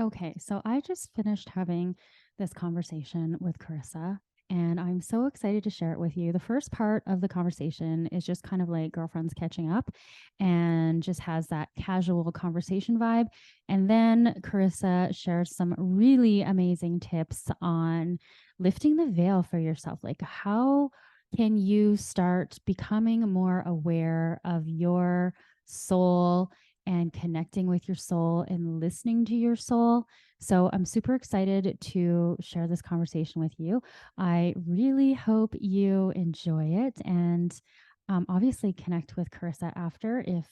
Okay, so I just finished having this conversation with Corissa, and I'm so excited to share it with you. The first part of the conversation is just kind of like girlfriends catching up and just has that casual conversation vibe. And then Corissa shares some really amazing tips on lifting the veil for yourself. Like, how can you start becoming more aware of your soul and connecting with your soul and listening to your soul? So I'm super excited to share this conversation with you. I really hope you enjoy it and obviously connect with Carissa after if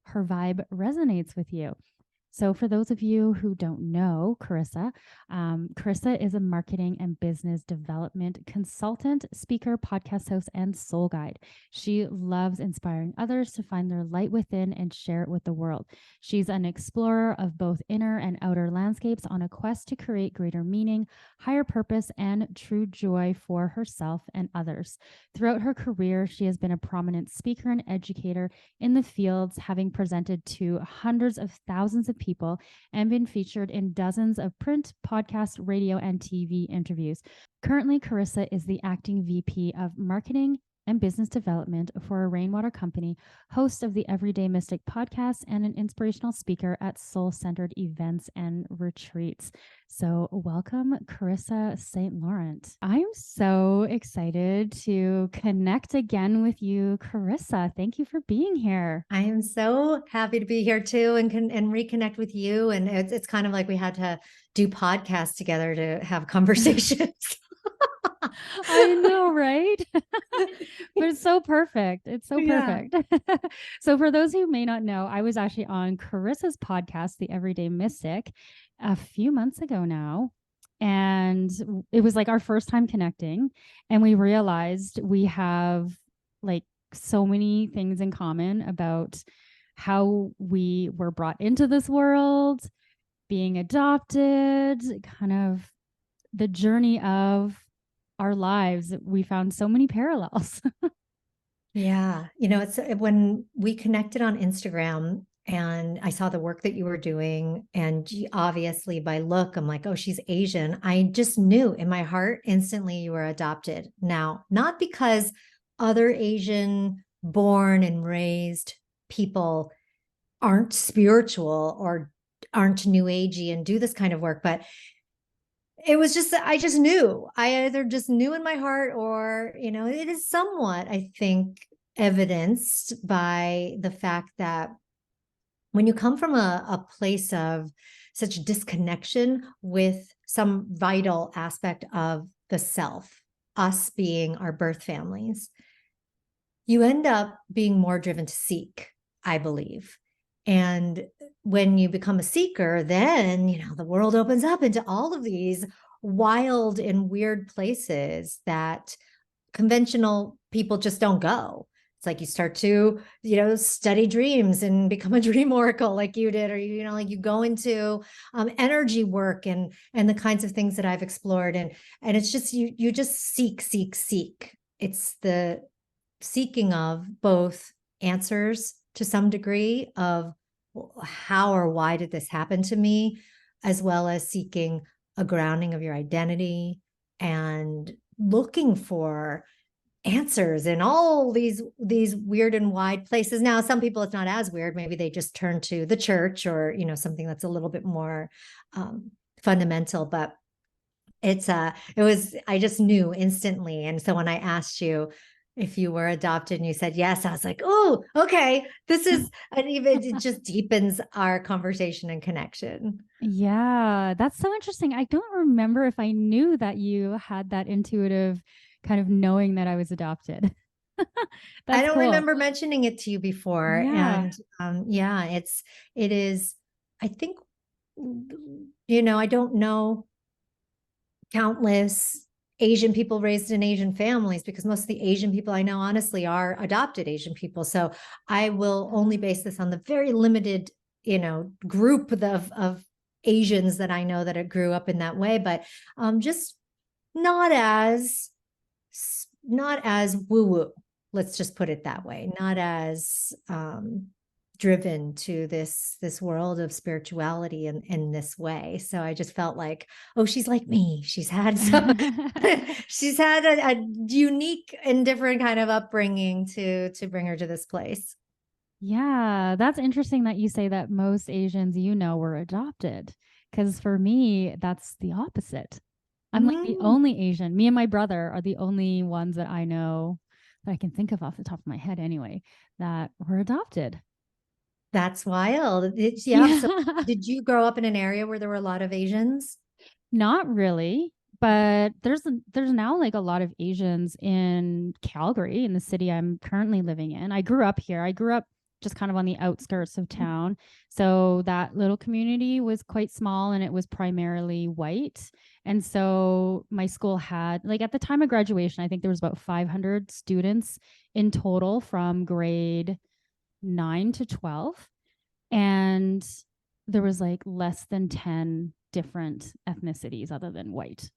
her vibe resonates with you. So, for those of you who don't know Carissa, Carissa is a marketing and business development consultant, speaker, podcast host, and soul guide. She loves inspiring others to find their light within and share it with the world. She's an explorer of both inner and outer landscapes on a quest to create greater meaning, higher purpose, and true joy for herself and others. Throughout her career, she has been a prominent speaker and educator in the fields, having presented to hundreds of thousands of people and been featured in dozens of print, podcast, radio, and TV interviews. Currently, Carissa is the acting VP of Marketing and Business Development for a rainwater company, host of the Everyday Mystic podcast, and an inspirational speaker at soul-centered events and retreats. So welcome, Corissa Saint Laurent. I'm so excited to connect again with you, Corissa. Thank you for being here. I am so happy to be here too and reconnect with you. And it's kind of like we had to do podcasts together to have conversations. I know, right? But it's so perfect. It's so perfect. So for those who may not know, I was actually on Carissa's podcast, The Everyday Mystic, a few months ago now. And it was like our first time connecting. And we realized we have like so many things in common about how we were brought into this world, being adopted, kind of the journey of our lives. We found so many parallels. Yeah. It's when we connected on Instagram and I saw the work that you were doing. And obviously, by look, I'm like, oh, she's Asian. I just knew in my heart instantly you were adopted. Now, not because other Asian born and raised people aren't spiritual or aren't new agey and do this kind of work, but it was just I just knew. I either just knew in my heart or, it is somewhat, I think, evidenced by the fact that when you come from a place of such disconnection with some vital aspect of the self, us being our birth families, you end up being more driven to seek, I believe. And when you become a seeker, then, the world opens up into all of these wild and weird places that conventional people just don't go. It's like you start to, study dreams and become a dream oracle like you did, or, like you go into energy work and the kinds of things that I've explored. And it's just, you just seek. It's the seeking of both answers to some degree of how or why did this happen to me, as well as seeking a grounding of your identity and looking for answers in all these weird and wide places. Now, some people it's not as weird. Maybe they just turn to the church or, something that's a little bit more fundamental, but I just knew instantly. And so when I asked you if you were adopted and you said yes, I was like, oh, okay, this is, and even it just deepens our conversation and connection. Yeah, that's so interesting. I don't remember if I knew that you had that intuitive kind of knowing that I was adopted. I That's don't cool. remember mentioning it to you before. Yeah. And yeah, it is, I think, I don't know countless Asian people raised in Asian families because most of the Asian people I know, honestly, are adopted Asian people. So I will only base this on the very limited, group of Asians that I know that grew up in that way, but just not as not as woo woo. Let's just put it that way. Not as driven to this world of spirituality in this way. So I just felt like, oh, she's like me. She's had some she's had a unique and different kind of upbringing to bring her to this place. Yeah, that's interesting that you say that most Asians, were adopted. Because for me, that's the opposite. I'm like the Mm, only Asian. Me and my brother are the only ones that I know that I can think of off the top of my head anyway, that were adopted. that's wild. Yeah. So Yeah. did you grow up in an area where there were a lot of Asians? Not really, but there's now like a lot of Asians in Calgary, in the city I'm currently living in. I grew up here. I grew up just kind of on the outskirts of town. So that little community was quite small and it was primarily white. And so my school had, like, at the time of graduation, I think there was about 500 students in total from grade 9 to 12, and there was like less than 10 different ethnicities other than white.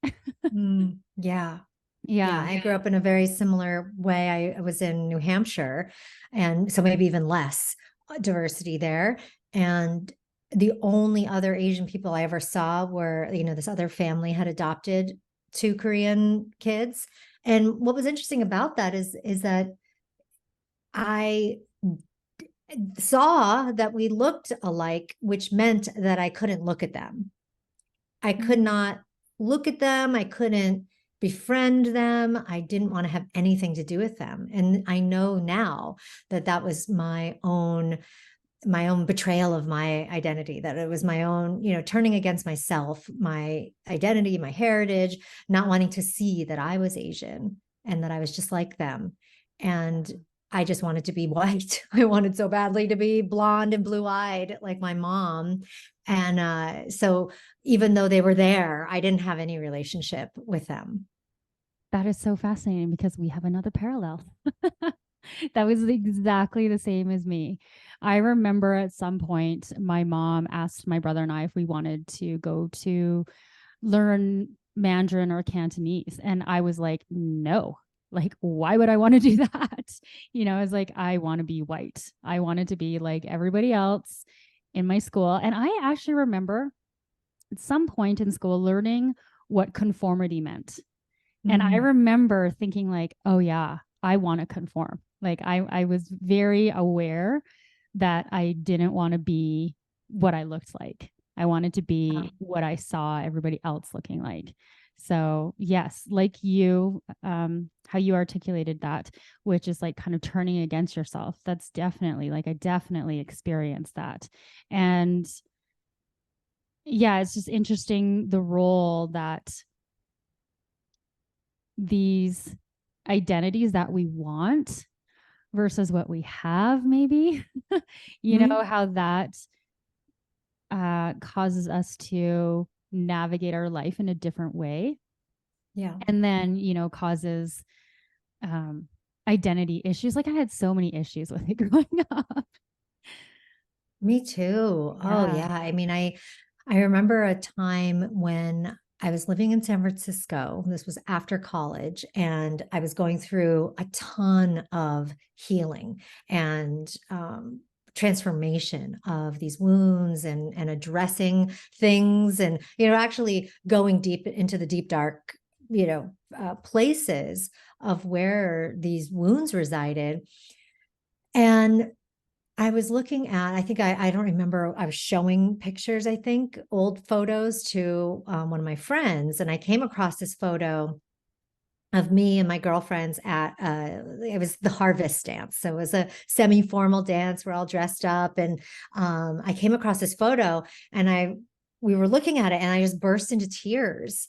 Yeah. Yeah, Yeah. I grew up in a very similar way. I was in New Hampshire, and so maybe even less diversity there. And the only other Asian people I ever saw were, this other family had adopted two Korean kids. And what was interesting about that is that I saw that we looked alike, which meant that I couldn't look at them. I could Mm. not look at them. I couldn't befriend them. I didn't want to have anything to do with them. And I know now that that was my own betrayal of my identity, that it was my own, turning against myself, my identity, my heritage, not wanting to see that I was Asian and that I was just like them. And I just wanted to be white. I wanted so badly to be blonde and blue eyed like my mom. And so even though they were there, I didn't have any relationship with them. That is so fascinating because we have another parallel. That was exactly the same as me. I remember at some point my mom asked my brother and I if we wanted to go to learn Mandarin or Cantonese. And I was like, no. Like, why would I want to do that? I was like, I want to be white. I wanted to be like everybody else in my school. And I actually remember at some point in school learning what conformity meant. And I Mm. remember thinking, like, oh, yeah, I want to conform. Like, I was very aware that I didn't want to be what I looked like. I wanted to be what I saw everybody else looking like. So, yes, like you, how you articulated that, which is like kind of turning against yourself. That's definitely like, I definitely experienced that. And yeah, it's just interesting the role that these identities that we want versus what we have, maybe, Mm. how that causes us to navigate our life in a different way. Yeah. And then, causes um, identity issues. Like I had so many issues with it growing up. Me too. Oh Yeah. yeah. I mean, I remember a time when I was living in San Francisco. This was after college, and I was going through a ton of healing and transformation of these wounds and addressing things, and actually going deep into the deep dark, places of where these wounds resided. And I was looking at, I think I don't remember, I was showing pictures, I think, old photos to one of my friends. And I came across this photo of me and my girlfriends at, it was the harvest dance. So it was a semi-formal dance. We're all dressed up. And I came across this photo, and we were looking at it, and I just burst into tears.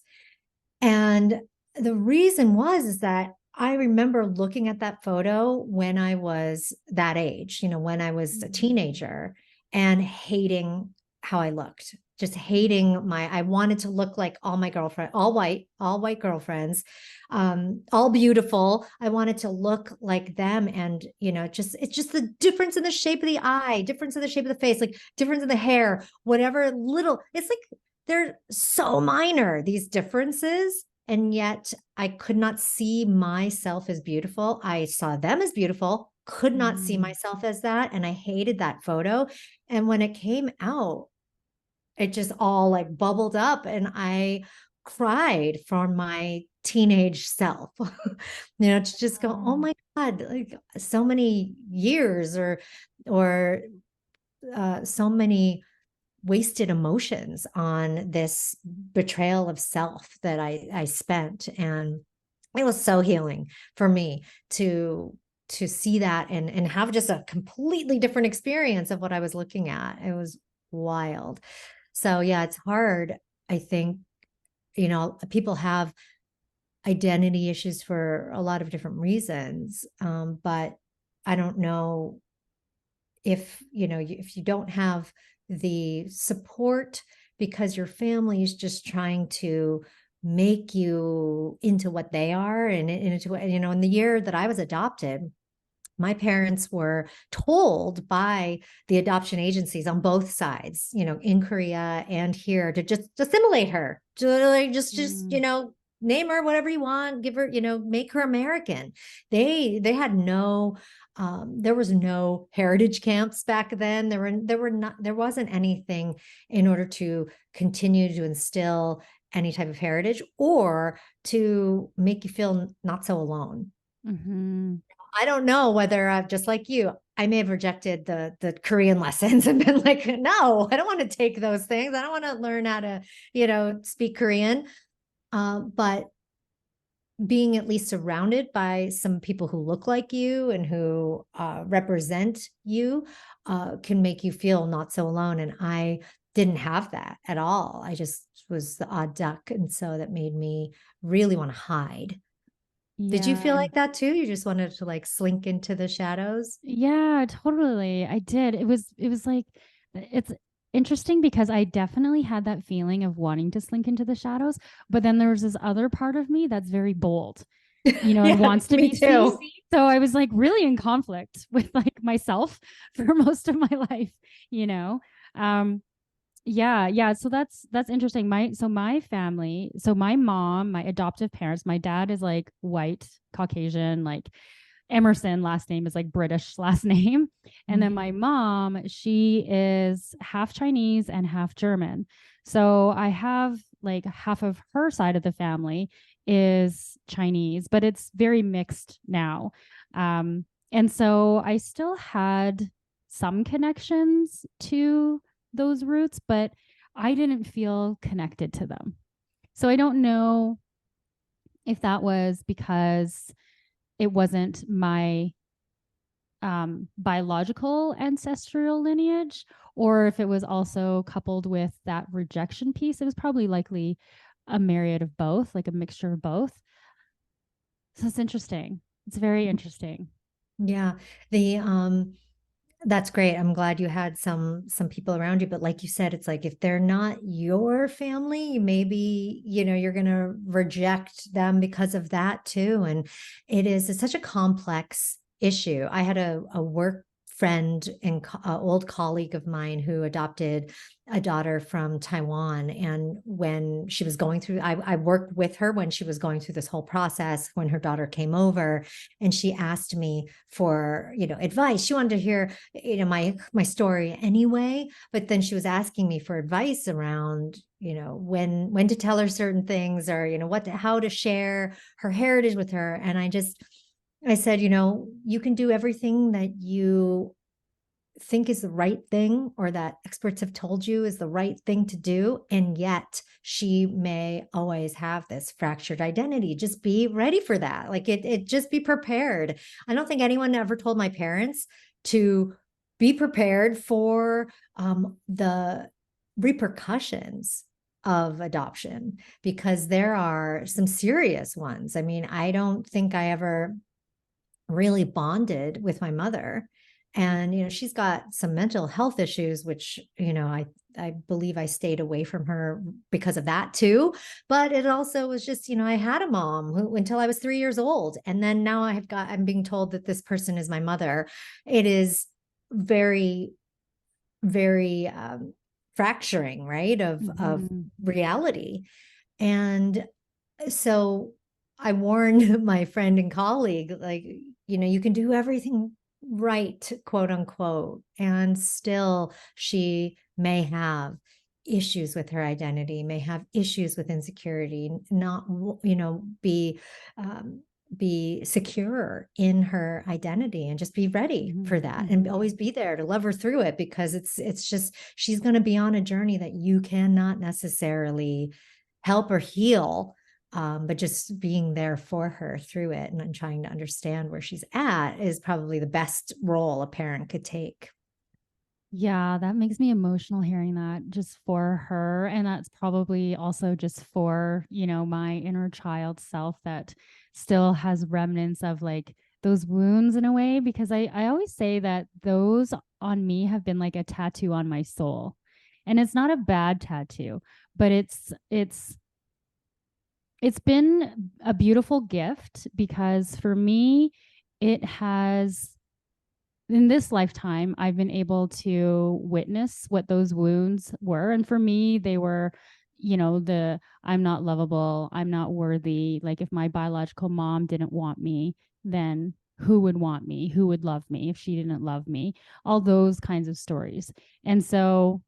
And the reason is that I remember looking at that photo when I was that age, when I was a teenager, and hating how I looked, just hating I wanted to look like all my girlfriends, all white girlfriends, all beautiful. I wanted to look like them. And, it's just the difference in the shape of the eye, difference in the shape of the face, like difference in the hair, whatever little, it's like, they're so minor, these differences. And yet I could not see myself as beautiful. I saw them as beautiful. could not see Mm. myself as that. And I hated that photo. And when it came out, it just all like bubbled up and I cried for my teenage self. To just go, oh Oh. my God, like so many years or so many wasted emotions on this betrayal of self that I spent. And it was so healing for me to see that and have just a completely different experience of what I was looking at. It was wild. So yeah, it's hard. I think, people have identity issues for a lot of different reasons. But I don't know if, if you don't have the support because your family is just trying to make you into what they are and into, in the year that I was adopted, my parents were told by the adoption agencies on both sides, in Korea and here, to just assimilate her, to like just Mm. name her whatever you want, give her, make her American. They had no there was no heritage camps back then. There wasn't anything in order to continue to instill any type of heritage or to make you feel not so alone. Mm-hmm. I don't know whether I've just like you, I may have rejected the Korean lessons and been like, no, I don't want to take those things. I don't want to learn how to, speak Korean. But being at least surrounded by some people who look like you and who represent you can make you feel not so alone. And I didn't have that at all. I just was the odd duck. And so that made me really want to hide. Did you feel Yeah. like that too? You just wanted to like slink into the shadows? Yeah, totally. I did. It was like it's interesting because I definitely had that feeling of wanting to slink into the shadows, but then there was this other part of me that's very bold, and Yeah, wants to me be seen. too. So I was like really in conflict with like myself for most of my life, you know. Um yeah, yeah. So that's interesting. My family, so my mom, my adoptive parents, my dad is like white, Caucasian, like Emmerson last name is like British last name. And then my mom, she is half Chinese and half German. So I have like half of her side of the family is Chinese, but it's very mixed now. And so I still had some connections to those roots, but I didn't feel connected to them. So I don't know if that was because it wasn't my biological ancestral lineage, or if it was also coupled with that rejection piece. It was probably likely a myriad of both, like a mixture of both. So it's interesting. It's very interesting. Yeah. The That's great. I'm glad you had some people around you, but like you said, it's like if they're not your family, maybe, you're going to reject them because of that too. And it's such a complex issue. I had a work friend and old colleague of mine who adopted a daughter from Taiwan. And when she was going through, I worked with her when she was going through this whole process, when her daughter came over and she asked me for, advice. She wanted to hear, my story anyway, but then she was asking me for advice around, when to tell her certain things or, how to share her heritage with her. And I said, you can do everything that you think is the right thing or that experts have told you is the right thing to do. And yet she may always have this fractured identity. Just be ready for that. Like it just be prepared. I don't think anyone ever told my parents to be prepared for the repercussions of adoption because there are some serious ones. I mean, I don't think I ever really bonded with my mother. And, she's got some mental health issues, which, I believe I stayed away from her because of that too. But it also was just, I had a mom who until I was 3 years old. And then now I'm being told that this person is my mother. It is very, very fracturing, right? Of Mm-hmm. reality. And so I warned my friend and colleague, like, you can do everything right, quote unquote. And still, she may have issues with her identity, may have issues with insecurity, not, um, be secure in her identity, and just be ready for Mhm, that, and mhm. always be there to love her through it, because it's just, she's going to be on a journey that you cannot necessarily help or heal, but just being there for her through it, and trying to understand where she's at is probably the best role a parent could take. Yeah, that makes me emotional hearing that just for her. And that's probably also just for, my inner child self that still has remnants of like those wounds in a way. Because I always say that those on me have been like a tattoo on my soul. And it's not a bad tattoo, but it's been a beautiful gift because for me, it has in this lifetime, I've been able to witness what those wounds were. And for me, they were, the I'm not lovable, I'm not worthy. Like if my biological mom didn't want me, then who would want me? Who would love me if she didn't love me? All those kinds of stories. And so,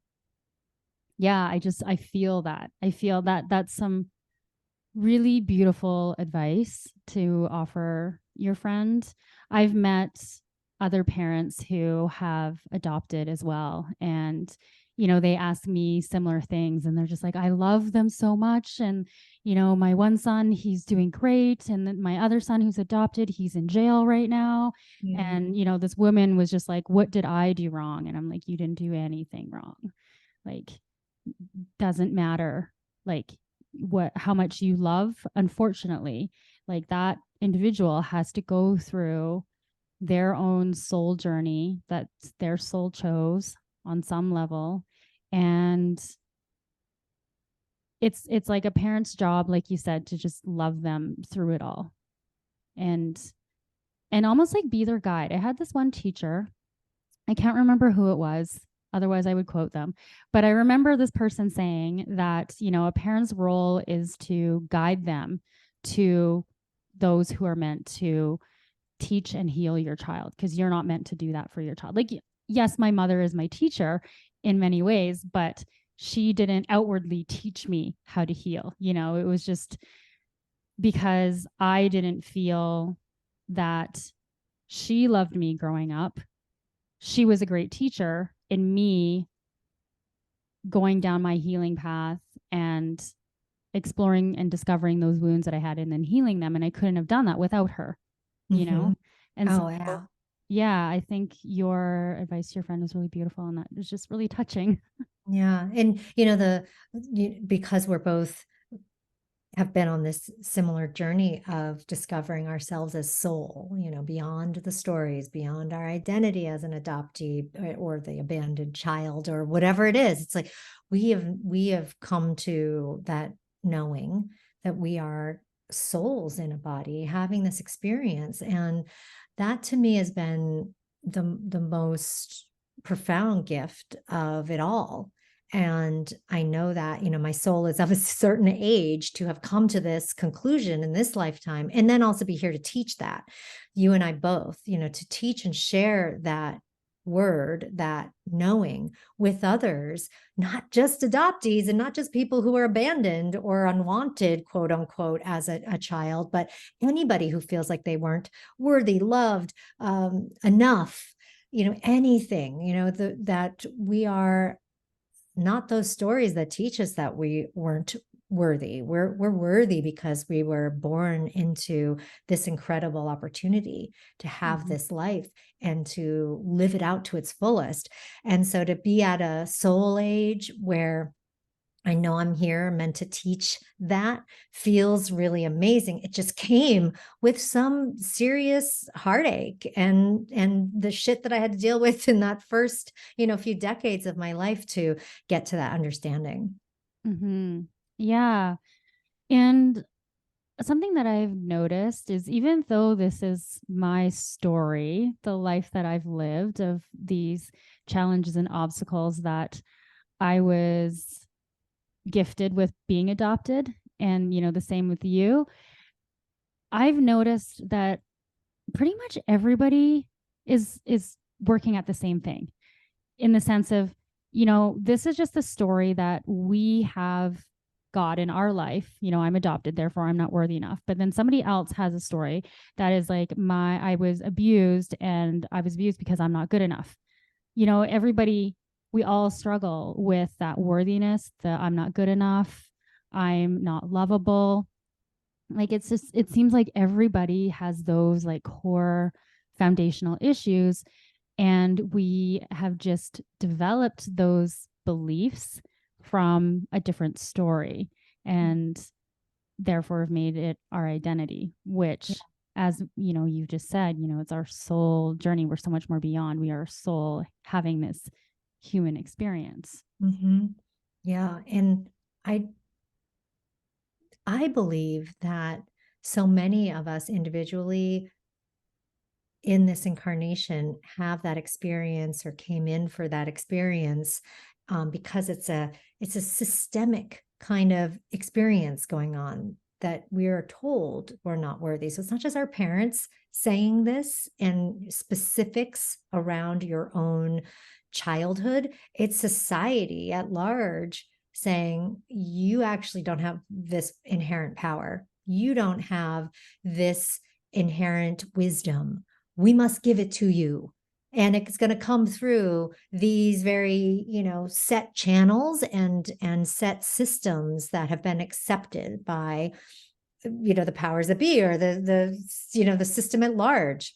yeah, I feel that. I feel that that's some really beautiful advice to offer your friend. I've met other parents who have adopted as well. And, they ask me similar things and they're just like, I love them so much. And, my one son, he's doing great. And then my other son who's adopted, he's in jail right now. Mm. And, this woman was just like, what did I do wrong? And I'm like, you didn't do anything wrong. Like, doesn't matter like what how much you love, unfortunately, like that individual has to go through their own soul journey that their soul chose on some level. And it's like a parent's job, like you said, to just love them through it all, and almost like be their guide. I had this one teacher, I can't remember who it was. Otherwise, I would quote them. But I remember this person saying that, a parent's role is to guide them to those who are meant to teach and heal your child, because you're not meant to do that for your child. Like, yes, my mother is my teacher in many ways, but she didn't outwardly teach me how to heal. It was just because I didn't feel that she loved me growing up. She was a great teacher in me going down my healing path and exploring and discovering those wounds that I had and then healing them. And I couldn't have done that without her, you Mm-hmm. know? And so, Oh, yeah. yeah, I think your advice to your friend was really beautiful. And that was just really touching. Yeah. And, because we're both have been on this similar journey of discovering ourselves as soul, beyond the stories, beyond our identity as an adoptee, or the abandoned child, or whatever it is. It's like we have come to that knowing that we are souls in a body having this experience. And that to me has been the most profound gift of it all. And I know that, my soul is of a certain age to have come to this conclusion in this lifetime, and then also be here to teach that. You and I both, to teach and share that word, that knowing with others, not just adoptees and not just people who are abandoned or unwanted, quote unquote, as a child, but anybody who feels like they weren't worthy, loved, enough, anything, that we are not those stories that teach us that we weren't worthy. We're worthy because we were born into this incredible opportunity to have Mhm. this life and to live it out to its fullest. And so to be at a soul age where I know I'm here meant to teach, that feels really amazing. It just came with some serious heartache and the shit that I had to deal with in that first, few decades of my life to get to that understanding. Mhm. Yeah. And something that I've noticed is even though this is my story, the life that I've lived of these challenges and obstacles that I was gifted with being adopted, and the same with you, I've noticed that pretty much everybody is working at the same thing, in the sense of, you know, this is just the story that we have God in our life. You know, I'm adopted, therefore I'm not worthy enough. But then somebody else has a story that is like, I was abused, and I was abused because I'm not good enough. You know, everybody, we all struggle with that worthiness, the I'm not good enough, I'm not lovable. Like, it's just, it seems like everybody has those like core foundational issues, and we have just developed those beliefs from a different story, and therefore have made it our identity, which, as you know, you just said, you know, it's our soul journey. We're so much more beyond. We are a soul having this human experience. Mm-hmm. Yeah. And I believe that so many of us individually in this incarnation have that experience or came in for that experience, because it's a systemic kind of experience going on, that we are told we're not worthy. So it's not just our parents saying this and specifics around your own childhood, it's society at large saying you actually don't have this inherent power. You don't have this inherent wisdom. We must give it to you. And it's going to come through these very, you know, set channels and set systems that have been accepted by, you know, the powers that be, or you know, the system at large.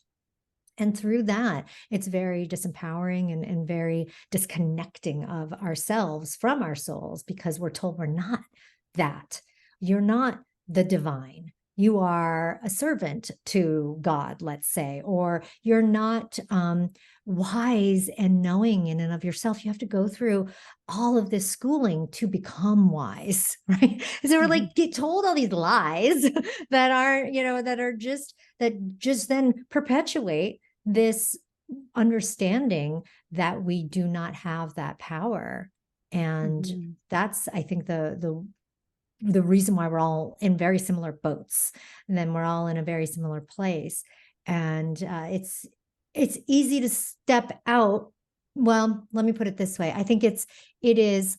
And through that, it's very disempowering and very disconnecting of ourselves from our souls, because we're told we're not that. You're not the divine. You are a servant to God, let's say, or you're not wise and knowing in and of yourself. You have to go through all of this schooling to become wise, right? So we're like get told all these lies that are, you know, that just then perpetuate this understanding that we do not have that power. And that's, I think, the reason why we're all in very similar boats, and then we're all in a very similar place. And it's easy to step out. Well, let me put it this way. I think it is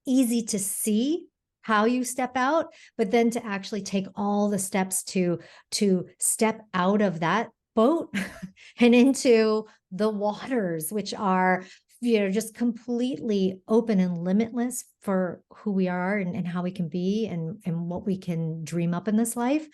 easy to see how you step out, but then to actually take all the steps to step out of that boat and into the waters, which are, you know, just completely open and limitless for who we are and how we can be and what we can dream up in this life.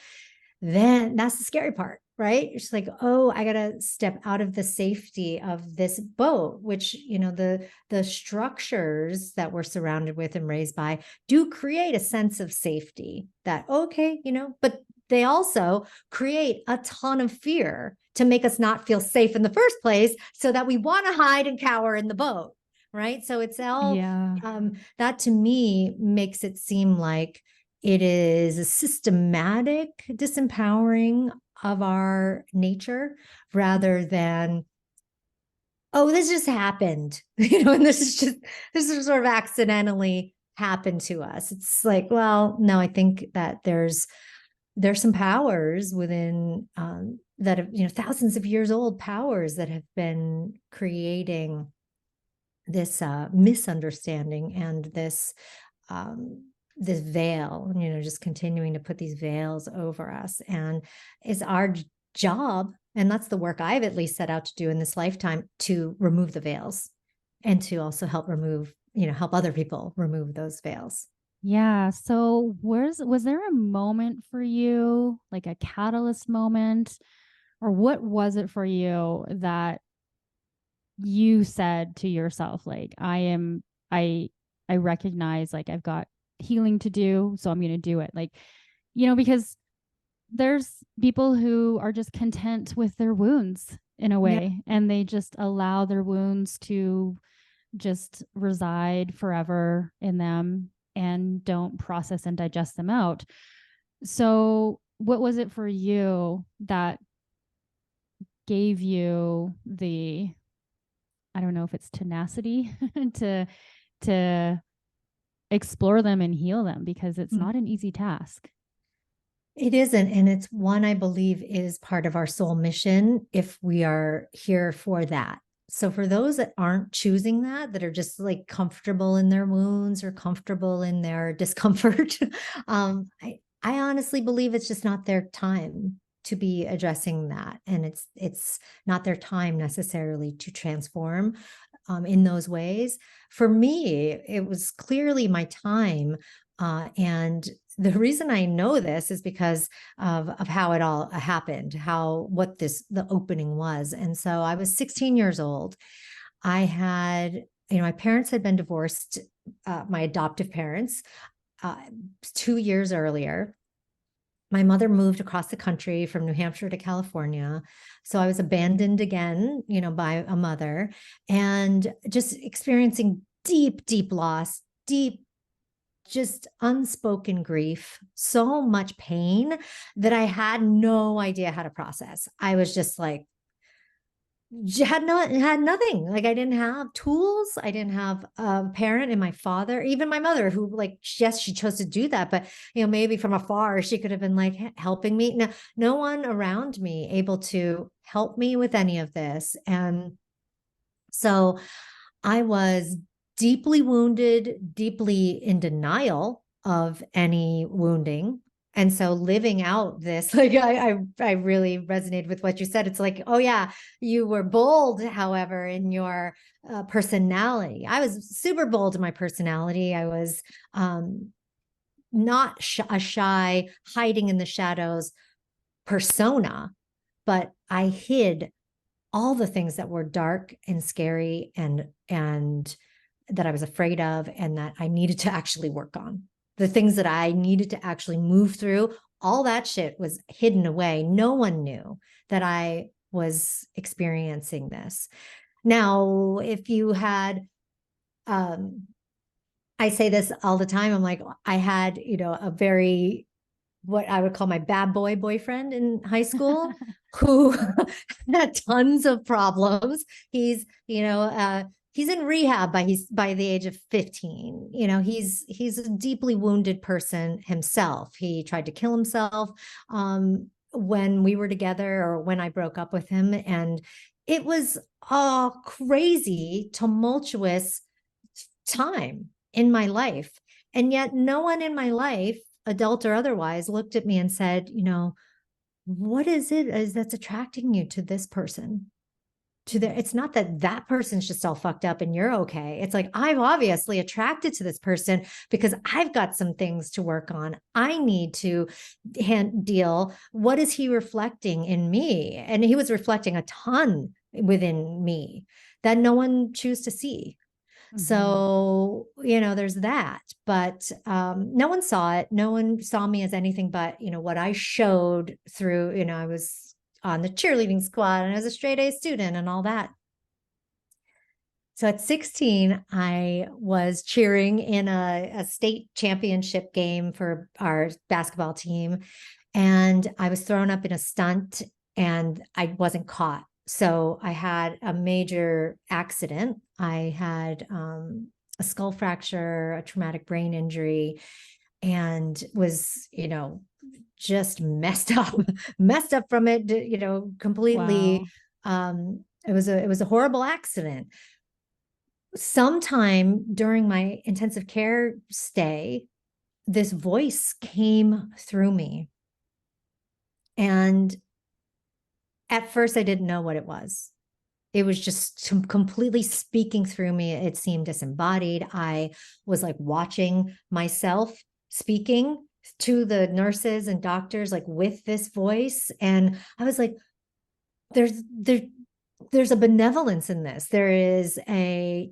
Then that's the scary part, right? It's like, oh, I gotta step out of the safety of this boat, which, you know, the structures that we're surrounded with and raised by do create a sense of safety, that, okay, you know, but they also create a ton of fear to make us not feel safe in the first place, so that we want to hide and cower in the boat, right? So it's all, that to me makes it seem like it is a systematic disempowering of our nature, rather than, oh, this just happened, you know, and this is sort of accidentally happened to us. It's like, well, no, I think that there's some powers within, that have, you know, thousands of years old powers that have been creating this misunderstanding and this veil, you know, just continuing to put these veils over us. And it's our job, and that's the work I've at least set out to do in this lifetime, to remove the veils and to also help remove, you know, help other people remove those veils. Yeah. So was there a moment for you, like a catalyst moment, or what was it for you that you said to yourself, like, I recognize, like, I've got healing to do, so I'm going to do it. Like, you know, because there's people who are just content with their wounds in a way, and they just allow their wounds to just reside forever in them and don't process and digest them out. So what was it for you that gave you the, I don't know if it's tenacity to explore them and heal them, because it's not an easy task. It isn't. And it's one I believe is part of our soul mission if we are here for that. So for those that aren't choosing that, that are just like comfortable in their wounds or comfortable in their discomfort, I honestly believe it's just not their time to be addressing that. And it's not their time necessarily to transform in those ways. For me, it was clearly my time. And the reason I know this is because of how it all happened, what the opening was. And so I was 16 years old. I had, my parents had been divorced, my adoptive parents, uh, 2 years earlier. My mother moved across the country from New Hampshire to California. So I was abandoned again, by a mother, and just experiencing deep, deep loss, deep, just unspoken grief, so much pain that I had no idea how to process. I was just like, had nothing. Like I didn't have tools. I didn't have a parent, and my father, even my mother, who like, yes, she chose to do that, but maybe from afar she could have been like helping me. No one around me able to help me with any of this. And so I was deeply wounded, deeply in denial of any wounding. And so living out this, like I really resonated with what you said. It's like, oh yeah, you were bold, however, in your personality. I was super bold in my personality. I was not a shy, hiding in the shadows persona, but I hid all the things that were dark and scary and that I was afraid of and that I needed to actually work on. The things that I needed to actually move through, all that shit was hidden away. No one knew that I was experiencing this. Now, if you had I say this all the time. I'm like, I had, a very what I would call my bad boy boyfriend in high school who had tons of problems. He's in rehab by the age of 15. He's a deeply wounded person himself. He tried to kill himself when we were together or when I broke up with him. And it was a crazy, tumultuous time in my life. And yet no one in my life, adult or otherwise, looked at me and said, what is it that's attracting you to this person? It's not that person's just all fucked up and you're okay. It's like, I'm obviously attracted to this person because I've got some things to work on. I need to deal. What is he reflecting in me? And he was reflecting a ton within me that no one chose to see. So, there's that, but no one saw it. No one saw me as anything but, what I showed through, I was on the cheerleading squad and I was a straight A student and all that. So at 16, I was cheering in a state championship game for our basketball team. And I was thrown up in a stunt and I wasn't caught. So I had a major accident. I had a skull fracture, a traumatic brain injury, and was, just messed up, messed up from it, completely. Wow. It was a horrible accident. Sometime during my intensive care stay, this voice came through me. And at first, I didn't know what it was. It was just completely speaking through me. It seemed disembodied. I was like watching myself speaking to the nurses and doctors, like with this voice. And I was like, there's a benevolence in this. There is a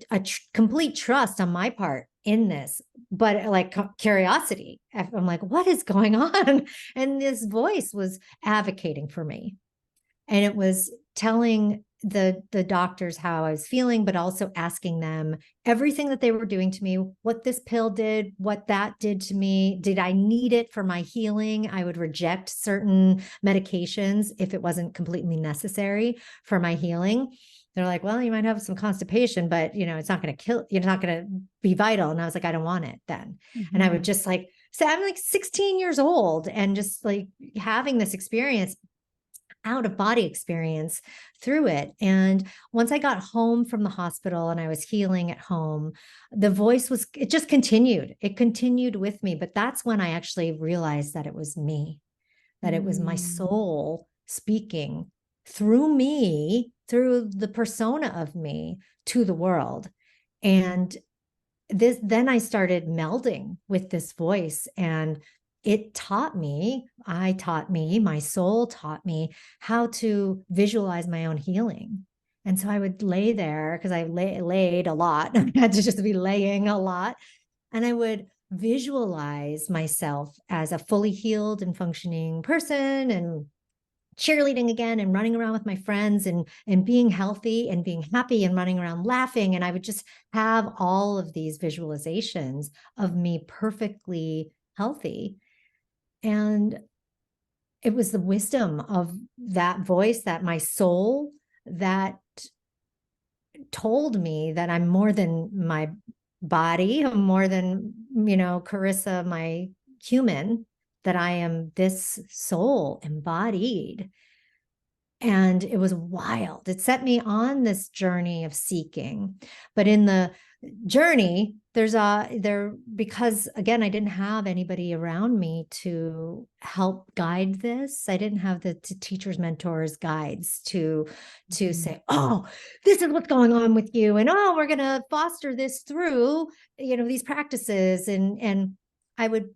complete trust on my part in this, but like curiosity. I'm like, what is going on? And this voice was advocating for me. And it was telling the doctors how I was feeling, but also asking them everything that they were doing to me, what this pill did, what that did to me. Did I need it for my healing? I would reject certain medications if it wasn't completely necessary for my healing. They're like, well, you might have some constipation, but it's not going to kill, you're not going to be vital. And I was like, I don't want it then. Mm-hmm. And I would just like So I'm like 16 years old and just like having this experience, out of body experience through it. And once I got home from the hospital and I was healing at home, the voice was, it just continued. It continued with me. But that's when I actually realized that it was me, that it was my Mm. soul speaking through me, through the persona of me to the world. And then I started melding with this voice, and my soul taught me how to visualize my own healing. And so I would lay there because I laid a lot. I had to just be laying a lot. And I would visualize myself as a fully healed and functioning person, and cheerleading again and running around with my friends, and being healthy and being happy and running around laughing. And I would just have all of these visualizations of me perfectly healthy. And it was the wisdom of that voice, that my soul, that told me that I'm more than my body, I'm more than, Corissa, my human, that I am this soul embodied. And it was wild. It set me on this journey of seeking. But in the journey, because again, I didn't have anybody around me to help guide this. I didn't have the teachers, mentors, guides to say, oh, this is what's going on with you, and oh, we're going to foster this through these practices. And I would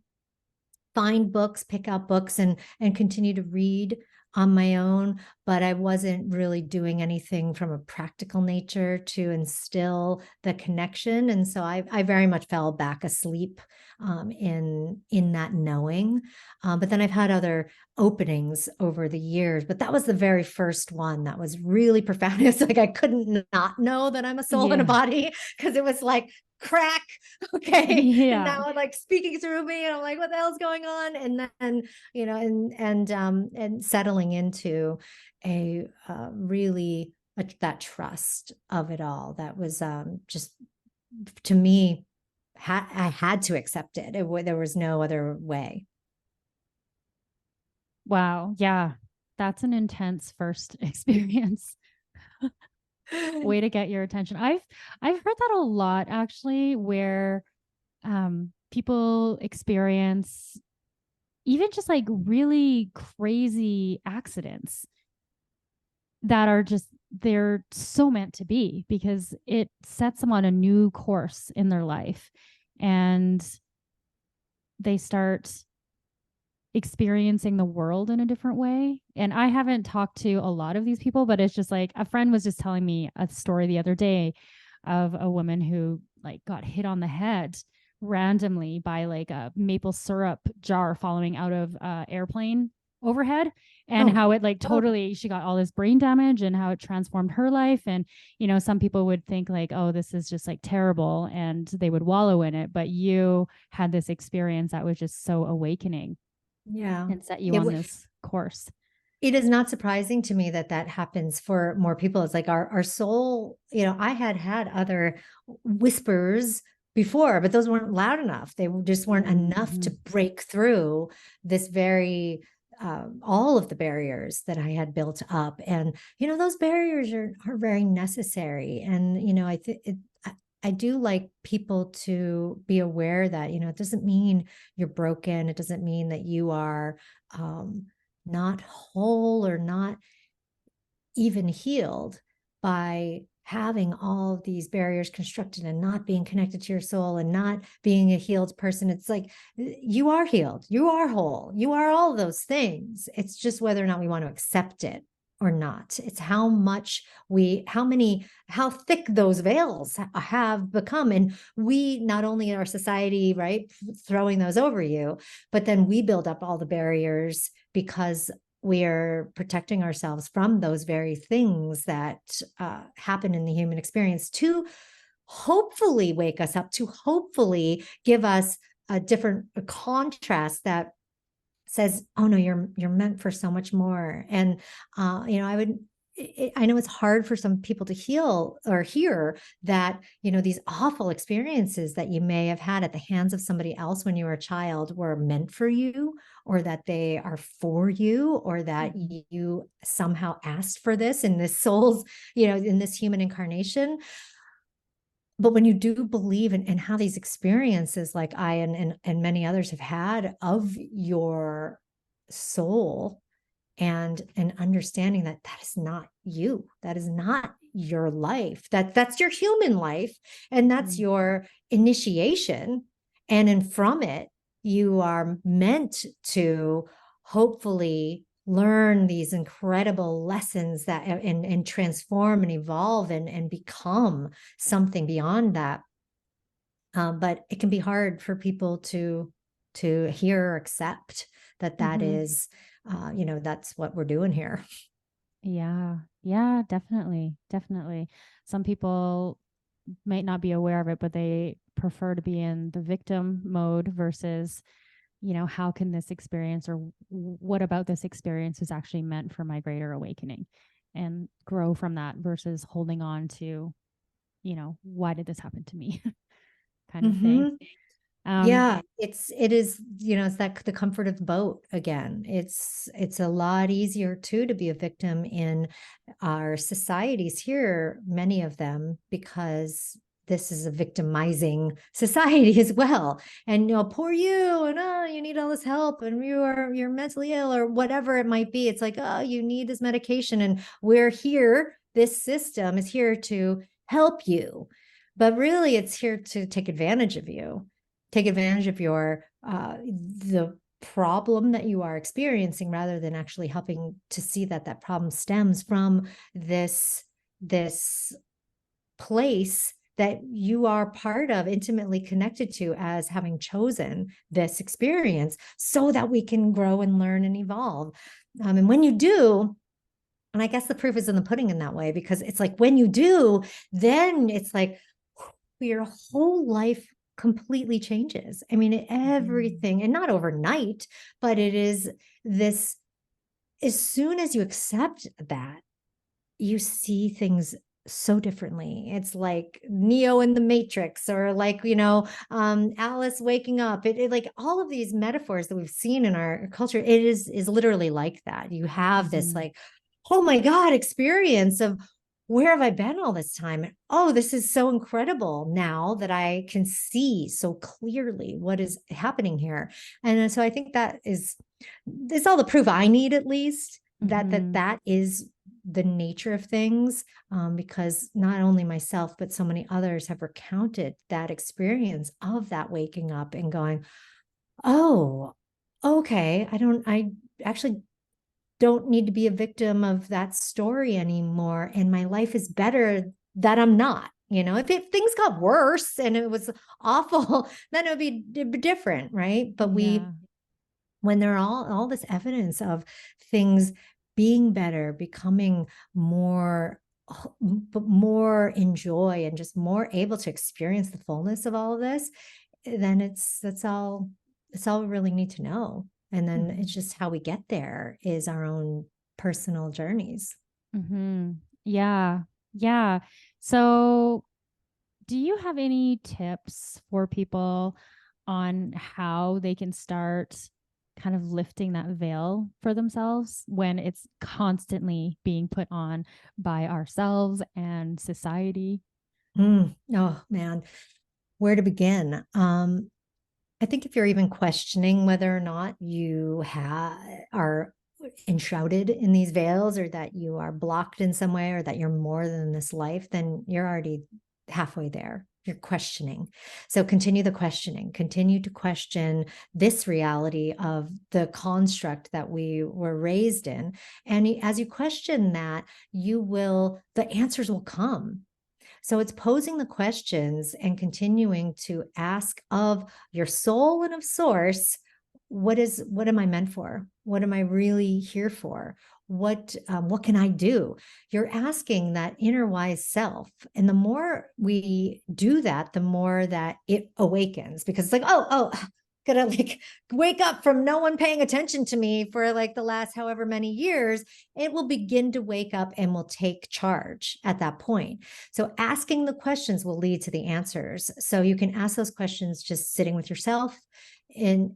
find books, pick out books, and continue to read on my own, but I wasn't really doing anything from a practical nature to instill the connection. And so I very much fell back asleep in that knowing. But then I've had other openings over the years, but that was the very first one that was really profound. It's like I couldn't not know that I'm a soul and a Yeah. body, because it was like crack. Okay. And Yeah. now like speaking through me, and I'm like, what the hell's going on? And then, and settling into a really that trust of it all. That was just, to me, I had to accept it. There was no other way. Wow. Yeah. That's an intense first experience. Way to get your attention. I've heard that a lot actually, where people experience even just like really crazy accidents that are just, they're so meant to be because it sets them on a new course in their life, and they start experiencing the world in a different way. And I haven't talked to a lot of these people, but it's just like a friend was just telling me a story the other day of a woman who like got hit on the head randomly by like a maple syrup jar falling out of airplane overhead, and Oh, how it like totally, she got all this brain damage and how it transformed her life. And some people would think like, oh, this is just like terrible, and they would wallow in it, but you had this experience that was just so awakening yeah. and set you It on was. this course. It is not surprising to me that that happens for more people. It's like our soul, I had other whispers before, but those weren't loud enough. They just weren't enough to Mm-hmm. break through this very, all of the barriers that I had built up. And, those barriers are very necessary. And, I think I do like people to be aware that, it doesn't mean you're broken. It doesn't mean that you are, not whole or not even healed by having all of these barriers constructed and not being connected to your soul and not being a healed person. It's like you are healed, you are whole, you are all of those things. It's just whether or not we want to accept it or not. It's how thick those veils have become. And we, not only in our society, right, throwing those over you, but then we build up all the barriers because we are protecting ourselves from those very things that happen in the human experience, to hopefully wake us up, to hopefully give us a different contrast that says, oh no, you're meant for so much more. And I would I know it's hard for some people to heal or hear that, these awful experiences that you may have had at the hands of somebody else when you were a child were meant for you, or that they are for you, or that Mhm. you somehow asked for this in this soul's, in this human incarnation. But when you do believe and have these experiences like I and many others have had of your soul, and understanding that that is not you, that is not your life, that's your human life, and that's Mm. your initiation, and from it you are meant to hopefully learn these incredible lessons that and transform and evolve and become something beyond that. But it can be hard for people to hear or accept that that Mhm. is, that's what we're doing here. Yeah. Yeah, definitely. Definitely. Some people might not be aware of it, but they prefer to be in the victim mode versus, how can this experience or what about this experience is actually meant for my greater awakening and grow from that versus holding on to, why did this happen to me kind of thing. Mm-hmm. Um, Yeah, it is, it's that the comfort of the boat again. It's a lot easier too to be a victim in our societies here, many of them, because this is a victimizing society as well. And poor you, and you need all this help, and you're mentally ill, or whatever it might be. It's like, oh, you need this medication, and we're here. This system is here to help you, but really, it's here to take advantage of you, take advantage of your the problem that you are experiencing, rather than actually helping to see that that problem stems from this place that you are part of, intimately connected to, as having chosen this experience so that we can grow and learn and evolve. And when you do, and I guess the proof is in the pudding in that way, because it's like when you do, then it's like your whole life completely changes. I mean, mhm. everything, and not overnight, but it is this, as soon as you accept that, you see things so differently. It's like Neo in the Matrix, or like, Alice waking up. Like all of these metaphors that we've seen in our culture, it is literally like that. You have this Mhm. like, oh my God, experience of, where have I been all this time? Oh, this is so incredible now that I can see so clearly what is happening here. And so I think that is all the proof I need, at least, that Mhm. that is the nature of things, because not only myself, but so many others have recounted that experience of that waking up and going, oh, okay, I actually don't need to be a victim of that story anymore. And my life is better that I'm not. If things got worse and it was awful, then it'd be different, right? But Yeah. when there are all this evidence of things being better, becoming more, but more in joy, and just more able to experience the fullness of all of this, then that's all we really need to know. And then it's Mhm. just how we get there is our own personal journeys. Mhm. Yeah. Yeah. So, do you have any tips for people on how they can start kind of lifting that veil for themselves when it's constantly being put on by ourselves and society? Oh man, where to begin? I think if you're even questioning whether or not you are enshrouded in these veils, or that you are blocked in some way, or that you're more than this life, then you're already halfway there. You're questioning. So continue the questioning, continue to question this reality of the construct that we were raised in. And as you question that, the answers will come. So it's posing the questions and continuing to ask of your soul and of source, what am I meant for? What am I really here for? What can I do? You're asking that inner wise self, and the more we do that, the more that it awakens, because it's like, oh, gonna like wake up from no one paying attention to me for like the last however many years. It will begin to wake up and will take charge at that point. So asking the questions will lead to the answers. So you can ask those questions just sitting with yourself, and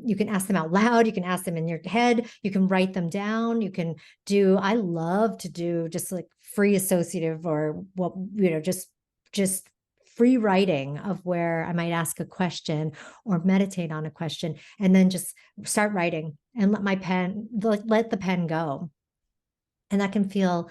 you can ask them out loud, you can ask them in your head, you can write them down, you can do, I love to do just like free associative, or what, just free writing of where I might ask a question or meditate on a question, and then just start writing and let the pen go. And that can feel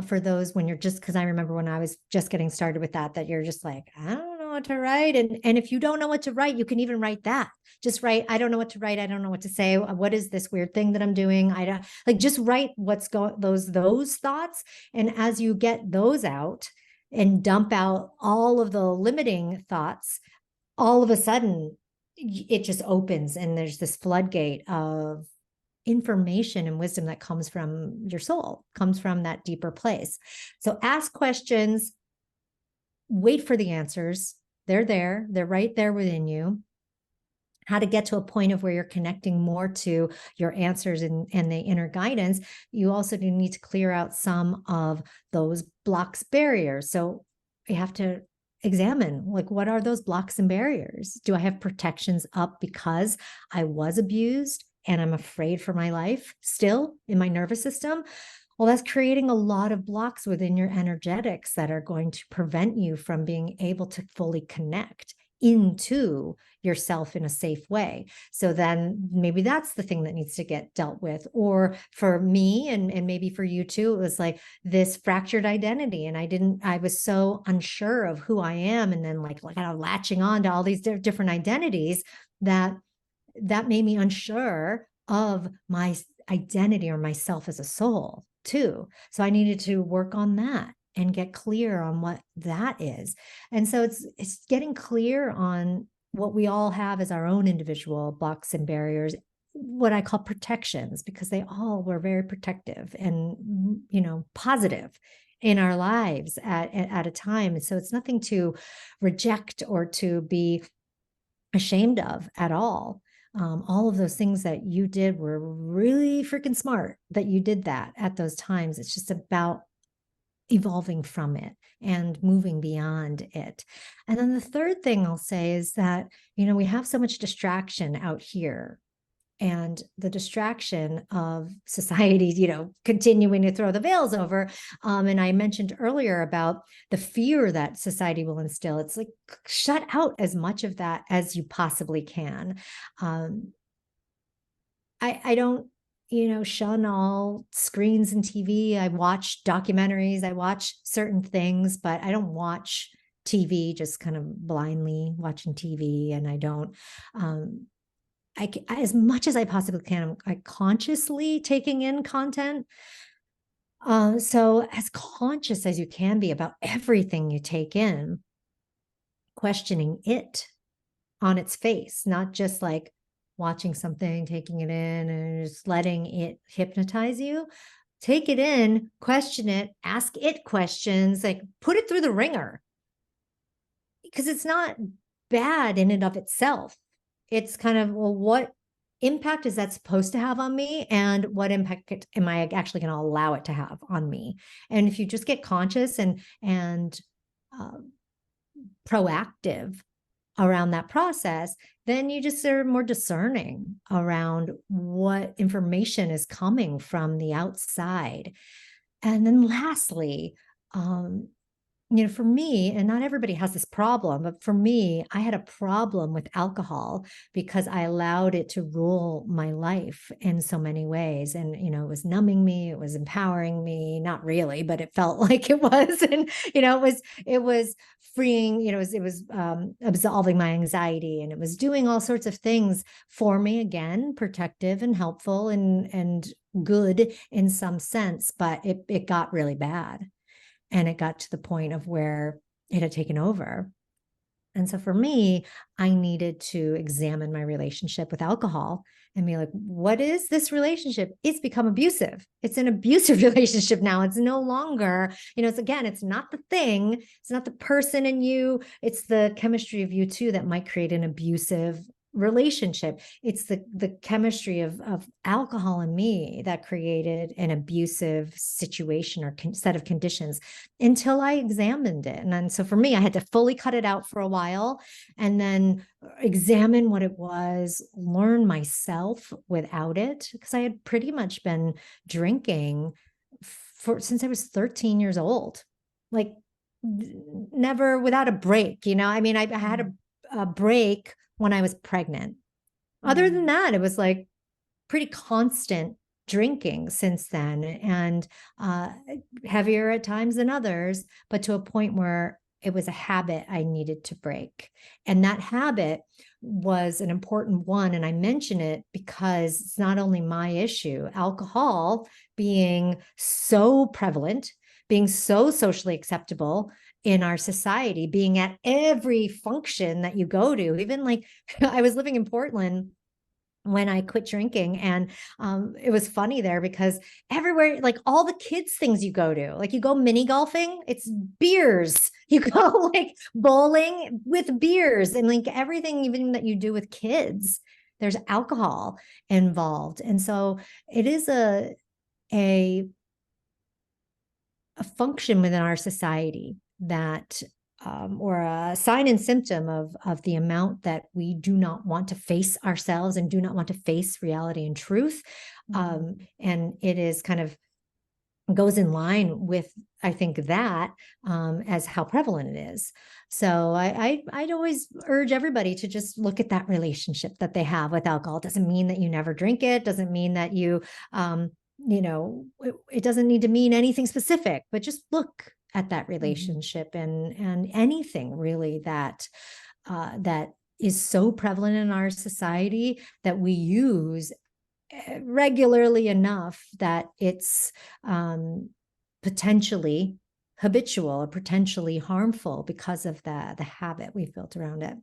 for those when you're just, because I remember when I was just getting started with that you're just like, I don't know what to write. And if you don't know what to write, you can even write that. Just write, I don't know what to write. I don't know what to say. What is this weird thing that I'm doing? I don't like, just write what's going, those thoughts. And as you get those out and dump out all of the limiting thoughts, all of a sudden it just opens and there's this floodgate of information and wisdom that comes from your soul, comes from that deeper place. So ask questions, wait for the answers. They're there, they're right there within you. How to get to a point of where you're connecting more to your answers and the inner guidance. You also need to clear out some of those blocks, barriers. So you have to examine, like, what are those blocks and barriers? Do I have protections up because I was abused and I'm afraid for my life still in my nervous system? Well, that's creating a lot of blocks within your energetics that are going to prevent you from being able to fully connect into yourself in a safe way. So then maybe that's the thing that needs to get dealt with. Or for me, and maybe for you too, it was like this fractured identity. And I was so unsure of who I am. And then like kind of latching on to all these different identities that made me unsure of my identity or myself as a soul too. So I needed to work on that and get clear on what that is. And so it's getting clear on what we all have as our own individual blocks and barriers, what I call protections, because they all were very protective and, positive in our lives at a time. And so it's nothing to reject or to be ashamed of at all. All of those things that you did were really freaking smart that you did that at those times. It's just about evolving from it and moving beyond it. And then the third thing I'll say is that, we have so much distraction out here, and the distraction of society, continuing to throw the veils over. And I mentioned earlier about the fear that society will instill. It's like, shut out as much of that as you possibly can. I don't, shun all screens and TV. I watch documentaries, I watch certain things, but I don't watch TV just kind of blindly watching TV. And I don't, as much as I possibly can, I'm consciously taking in content. So as conscious as you can be about everything you take in, questioning it on its face, not just like watching something, taking it in and just letting it hypnotize you. Take it in, question it, ask it questions, like put it through the ringer, because it's not bad in and of itself. It's kind of, well, what impact is that supposed to have on me? And what impact am I actually going to allow it to have on me? And if you just get conscious and proactive around that process, then you just are more discerning around what information is coming from the outside. And then lastly, for me, and not everybody has this problem, but for me, I had a problem with alcohol because I allowed it to rule my life in so many ways. And, it was numbing me, it was empowering me, not really, but it felt like it was. And, it was freeing, it was absolving my anxiety, and it was doing all sorts of things for me, again, protective and helpful and good in some sense, but it got really bad. And it got to the point of where it had taken over. And so for me, I needed to examine my relationship with alcohol and be like, what is this relationship? It's become abusive. It's an abusive relationship now. It's no longer, it's not the thing. It's not the person in you. It's the chemistry of you too that might create an abusive relationship. It's the chemistry of alcohol in me that created an abusive situation or set of conditions until I examined it. And then, so for me, I had to fully cut it out for a while and then examine what it was, learn myself without it, because I had pretty much been drinking since I was 13 years old, like never without a break. I mean, I had a break when I was pregnant. Other than that, it was like pretty constant drinking since then, and heavier at times than others, but to a point where it was a habit I needed to break. And that habit was an important one. And I mention it because it's not only my issue, alcohol being so prevalent, being so socially acceptable in our society, being at every function that you go to. Even like I was living in Portland when I quit drinking. And it was funny there because everywhere, like all the kids' things you go to, like you go mini golfing, it's beers. You go like bowling with beers, and like everything, even that you do with kids, there's alcohol involved. And so it is a function within our society that or a sign and symptom of the amount that we do not want to face ourselves and do not want to face reality and truth. And it is kind of goes in line with, I think, that as how prevalent it is. So I'd always urge everybody to just look at that relationship that they have with alcohol. It doesn't mean that you never drink it. Doesn't mean that you, it doesn't need to mean anything specific, but just look at that relationship and anything really that that is so prevalent in our society that we use regularly enough that it's potentially habitual or potentially harmful because of the habit we've built around it.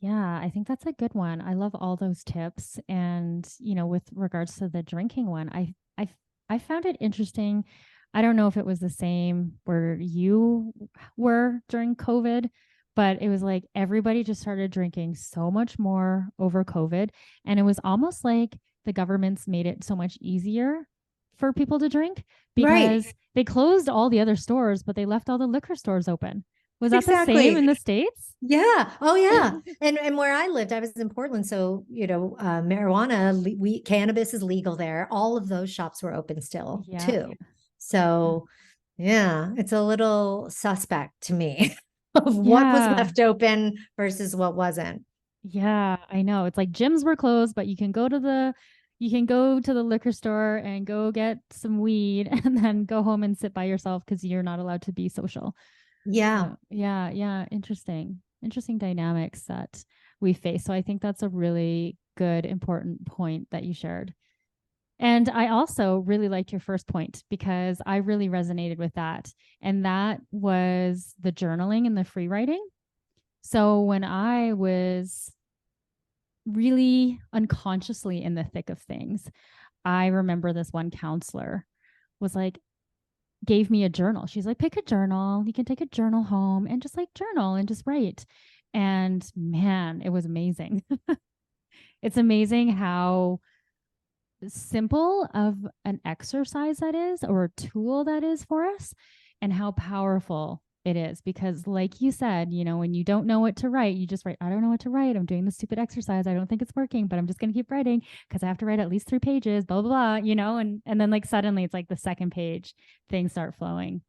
Yeah, I think that's a good one. I love all those tips. And, with regards to the drinking one, I found it interesting. I don't know if it was the same where you were during COVID, but it was like everybody just started drinking so much more over COVID. And it was almost like the governments made it so much easier for people to drink because they closed all the other stores, but they left all the liquor stores open. Was that the same in the States? Yeah. Oh, yeah. And where I lived, I was in Portland. So, marijuana, cannabis is legal there. All of those shops were open still too. So yeah, it's a little suspect to me of what was left open versus what wasn't. Yeah, I know. It's like gyms were closed, but you can go to the liquor store and go get some weed and then go home and sit by yourself because you're not allowed to be social. Yeah. Yeah. Interesting dynamics that we face. So I think that's a really good, important point that you shared. And I also really liked your first point because I really resonated with that. And that was the journaling and the free writing. So when I was really unconsciously in the thick of things, I remember this one counselor was like, gave me a journal. She's like, pick a journal. You can take a journal home and just like journal and just write. And man, it was amazing. It's amazing how simple of an exercise that is, or a tool that is for us, and how powerful it is. Because like you said, when you don't know what to write, you just write, I don't know what to write. I'm doing this stupid exercise. I don't think it's working, but I'm just going to keep writing because I have to write at least 3 pages, blah, blah, blah, and then like suddenly it's like the second page, things start flowing.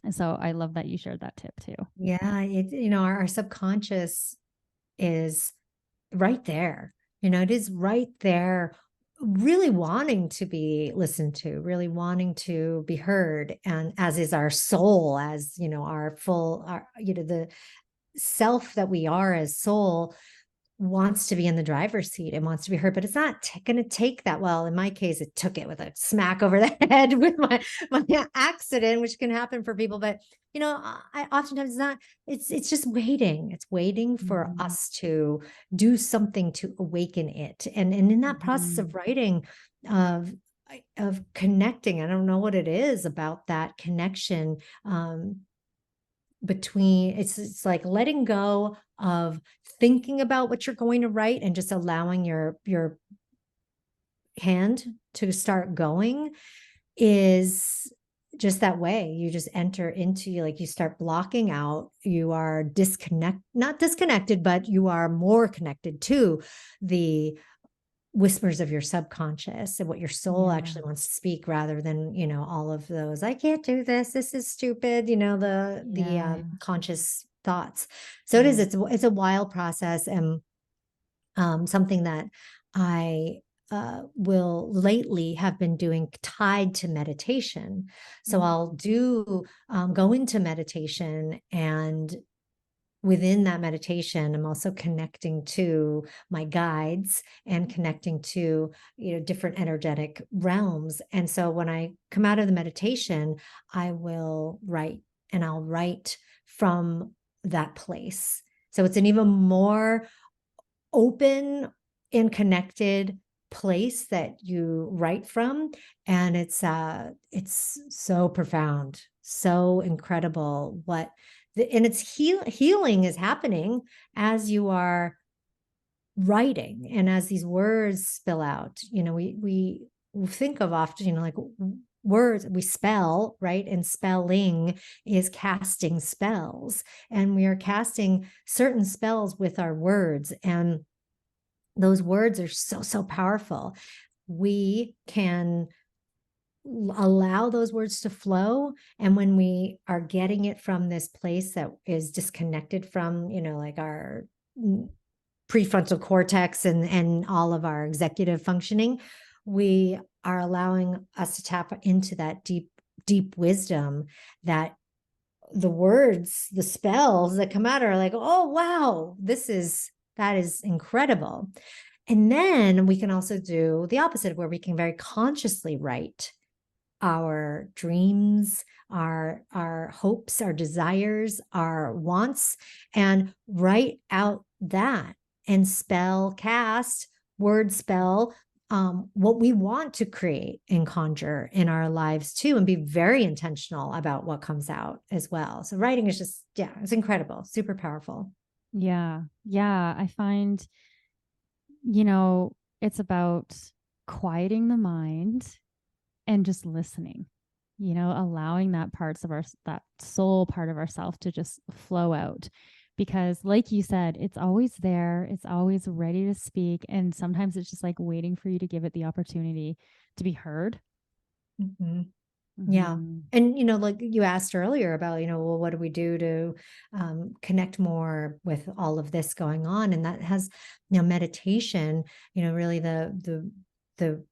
And so I love that you shared that tip too. Yeah. Our subconscious is right there. It is right there, really wanting to be listened to, really wanting to be heard. And as is our soul, as, our full, the self that we are as soul wants to be in the driver's seat and wants to be heard, but it's not going to take that. Well, in my case, it took it with a smack over the head with my accident, which can happen for people. But, I oftentimes it's not, it's just waiting. It's waiting for us to do something to awaken it. And in that process of writing, of connecting, I don't know what it is about that connection, between it's like letting go of thinking about what you're going to write and just allowing your hand to start going is just that way. You just enter into, like, you start blocking out, you are not disconnected, but you are more connected to the whispers of your subconscious and what your soul actually wants to speak, rather than, all of those, I can't do this is stupid, the conscious thoughts. So it is, it's a wild process, and something that I will lately have been doing tied to meditation. So I'll go into meditation, and within that meditation, I'm also connecting to my guides and connecting to, different energetic realms. And so when I come out of the meditation, I will write, and I'll write from that place. So it's an even more open and connected place that you write from. And it's so profound, so incredible and it's healing is happening as you are writing, and as these words spill out. We think of often, like words we spell, right? And spelling is casting spells, and we are casting certain spells with our words, and those words are so powerful. We can allow those words to flow, and when we are getting it from this place that is disconnected from, like our prefrontal cortex and all of our executive functioning, we are allowing us to tap into that deep wisdom, that the words, the spells that come out are like, oh wow, that is incredible. And then we can also do the opposite, where we can very consciously write our dreams, our hopes, our desires, our wants, and write out that, and word spell what we want to create and conjure in our lives too, and be very intentional about what comes out as well. So writing is just, it's incredible, super powerful. Yeah. I find, it's about quieting the mind and just listening, allowing that soul part of ourself to just flow out. Because like you said, it's always there. It's always ready to speak. And sometimes it's just like waiting for you to give it the opportunity to be heard. Mm-hmm. Yeah. And, like you asked earlier about, well, what do we do to connect more with all of this going on? And that has, meditation, really the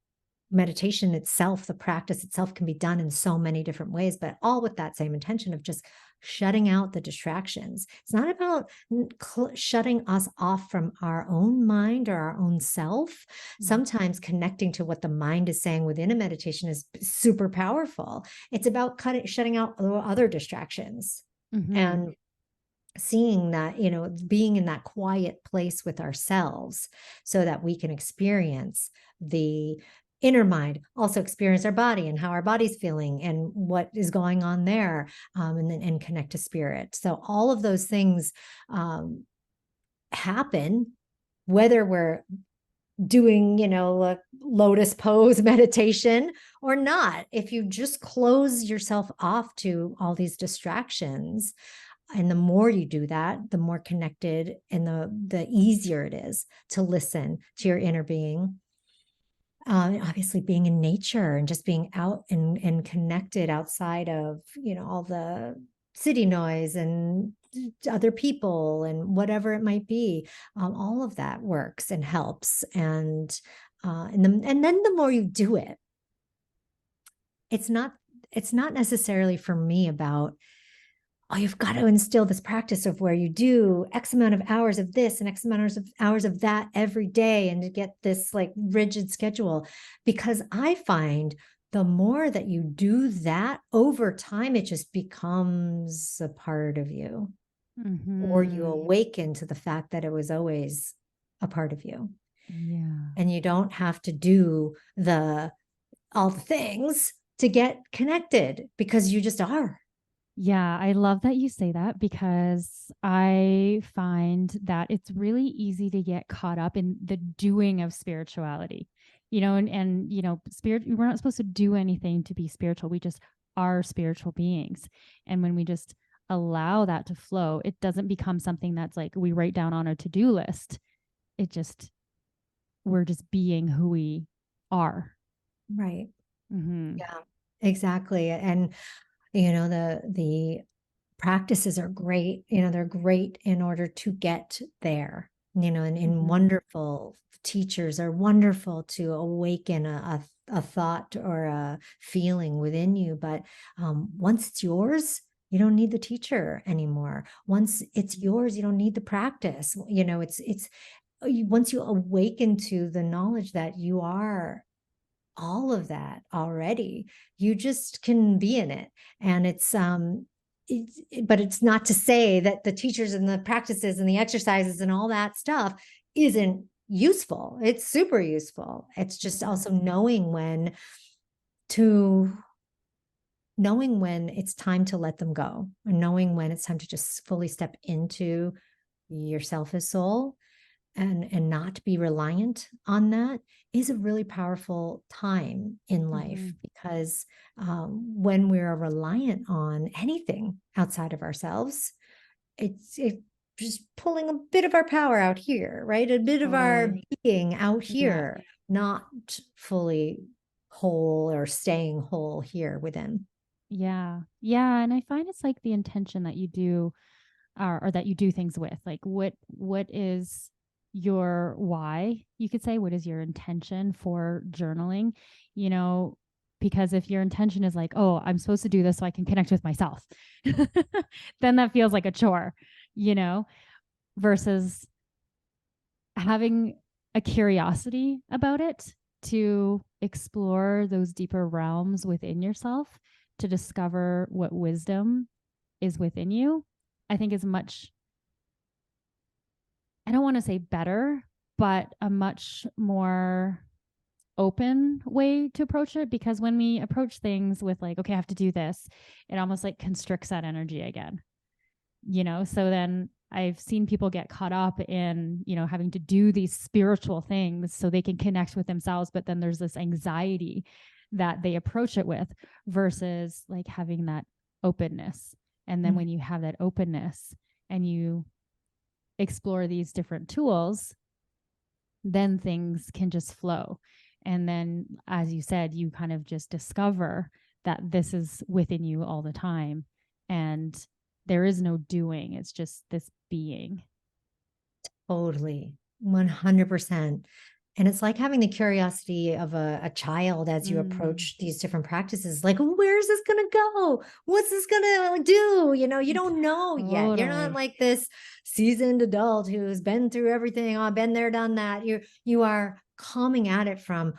meditation itself, the practice itself can be done in so many different ways, but all with that same intention of just shutting out the distractions. It's not about shutting us off from our own mind or our own self. Sometimes connecting to what the mind is saying within a meditation is super powerful. It's about shutting out other distractions and seeing that, being in that quiet place with ourselves, so that we can experience the inner mind, also experience our body and how our body's feeling and what is going on there, and connect to spirit. So all of those things happen whether we're doing, a lotus pose meditation or not. If you just close yourself off to all these distractions, and the more you do that, the more connected and the easier it is to listen to your inner being. Obviously being in nature and just being out and connected outside of, all the city noise and other people and whatever it might be. All of that works and helps. And then the more you do it, it's not necessarily for me about, oh, you've got to instill this practice of where you do X amount of hours of this and X amount of hours of that every day, and to get this like rigid schedule. Because I find the more that you do that over time, it just becomes a part of you, or you awaken to the fact that it was always a part of you. Yeah. And you don't have to do all the things to get connected, because you just are. Yeah, I love that you say that because I find that it's really easy to get caught up in the doing of spirituality. Spirit, we're not supposed to do anything to be spiritual. We just are spiritual beings. And when we just allow that to flow, it doesn't become something that's like we write down on a to-do list. It just we're just being who we are. Right. Mhm. Yeah, exactly. And the practices are great. They're great in order to get there, and Mhm. wonderful teachers are wonderful to awaken a thought or a feeling within you. But once it's yours, you don't need the teacher anymore. Once it's yours, you don't need the practice. Once you awaken to the knowledge that you are all of that already, you just can be in it. And but it's not to say that the teachers and the practices and the exercises and all that stuff isn't useful. It's super useful. It's just also to knowing when it's time to let them go, and knowing when it's time to just fully step into yourself as soul, and not be reliant on that, is a really powerful time in life. Mhm. Because when we're reliant on anything outside of ourselves, it just pulling a bit of our power out here, right? A bit of our Totally. being out Yeah. here, not fully whole or staying whole here within. Yeah. Yeah, and I find it's like the intention that you do or that you do things with. Like what is your why? You could say what is your intention for journaling? You know, because if your intention is like, "Oh, I'm supposed to do this so I can connect with myself." then that feels like a chore, you know, versus having a curiosity about it to explore those deeper realms within yourself to discover what wisdom is within you, I think is much, I don't want to say better, but a much more open way to approach it. Because when we approach things with like, okay, I have to do this, it almost like constricts that energy again, So then I've seen people get caught up in, having to do these spiritual things so they can connect with themselves. But then there's this anxiety that they approach it with versus like having that openness. And then Mm. when you have that openness and you explore these different tools, then things can just flow. And then, as you said, you kind of just discover that this is within you all the time. And there is no doing, it's just this being. Totally, 100%. And it's like having the curiosity of a child as you Mm, approach these different practices. Like, where's this going to go? What's this going to do? You don't know yet. You're not totally. like this seasoned adult who's been through everything. Oh, I've been there, done that. You are coming at it from,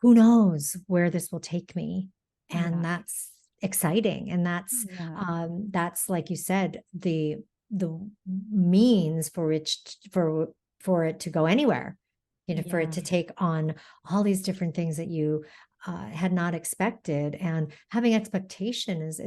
who knows where this will take me. Yeah. And that's exciting. And Yeah. that's like you said, the means for it to go anywhere, for it Yeah. to take on all these different things that you had not expected. And having expectation is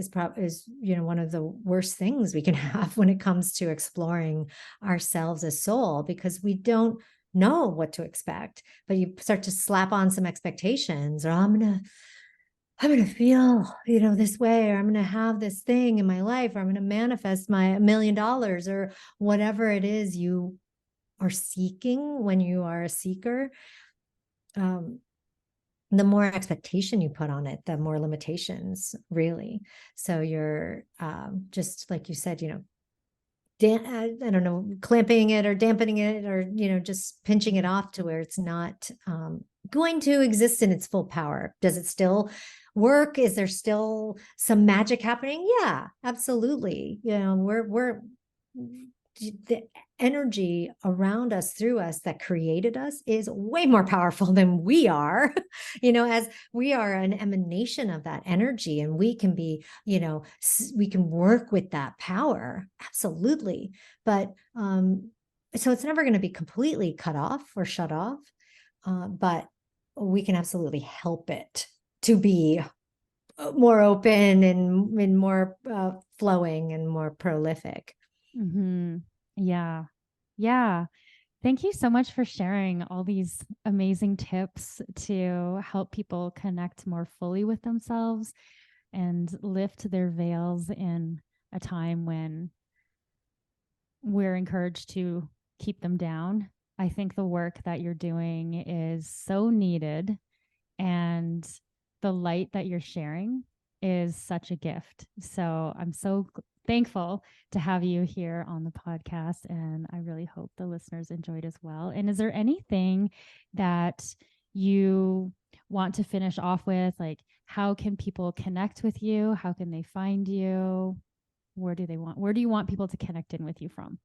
one of the worst things we can have when it comes to exploring ourselves as soul, because we don't know what to expect. But you start to slap on some expectations, or I'm gonna feel, this way, or I'm gonna have this thing in my life, or I'm gonna manifest my $1 million, or whatever it is you are seeking when you are a seeker. Um, the more expectation you put on it, the more limitations, really. So you're just like you said, I don't know, clamping it or dampening it, or, just pinching it Mm. off to where it's not going to exist in its full power. Does it still work? Is there still some magic happening? Yeah, absolutely. We're the energy around us, through us, that created us is way more powerful than we are. As we are an emanation of that energy, and we can be, we can work with that power, absolutely. But so it's never going to be completely cut off or shut off, but we can absolutely help it to be more open and more flowing and more prolific. Mm-hmm. Yeah. Yeah. Thank you so much for sharing all these amazing tips to help people connect more fully with themselves and lift their veils in a time when we're encouraged to keep them down. I think the work that you're doing is so needed, and the light that you're sharing is such a gift. So I'm so thankful to have you here on the podcast, and I really hope the listeners enjoyed as well. And is there anything that you want to finish off with? Like, how can people connect with you? How can they find you? Where do you want people to connect in with you from?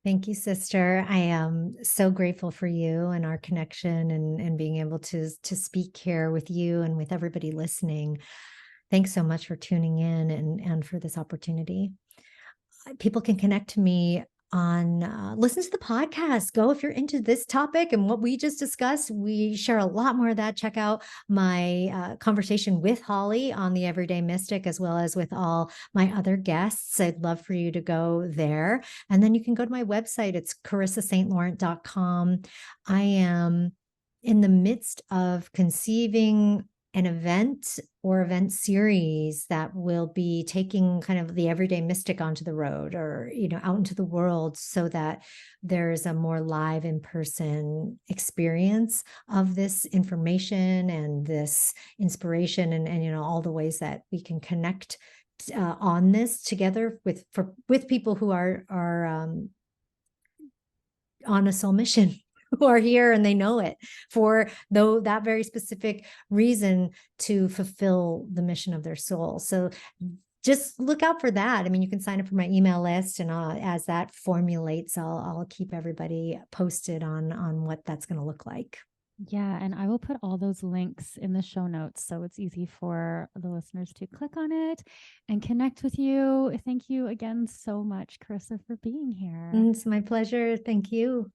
Thank you, sister. I am so grateful for you and our connection and being able to speak here with you and with everybody listening. Thanks so much for tuning in and for this opportunity. People can connect to me on listen to the podcast. Go if you're into this topic and what we just discussed. We share a lot more of that. Check out my conversation with Holly on the Everyday Mystic, as well as with all my other guests. I'd love for you to go there. And then you can go to my website. It's CorissaSaintLaurent.com. I am in the midst of conceiving an event or event series that will be taking kind of the everyday mystic onto the road, or out into the world, so that there's a more live in-person experience of this information and this inspiration, and all the ways that we can connect on this together with people who are on a soul mission, who are here and they know it for though that very specific reason, to fulfill the mission of their soul. So just look out for that. I mean, you can sign up for my email list, and as that formulates, I'll keep everybody posted on what that's going to look like. Yeah, and I will put all those links in the show notes so it's easy for the listeners to click on it and connect with you. Thank you again so much, Corissa, for being here. It's my pleasure. Thank you.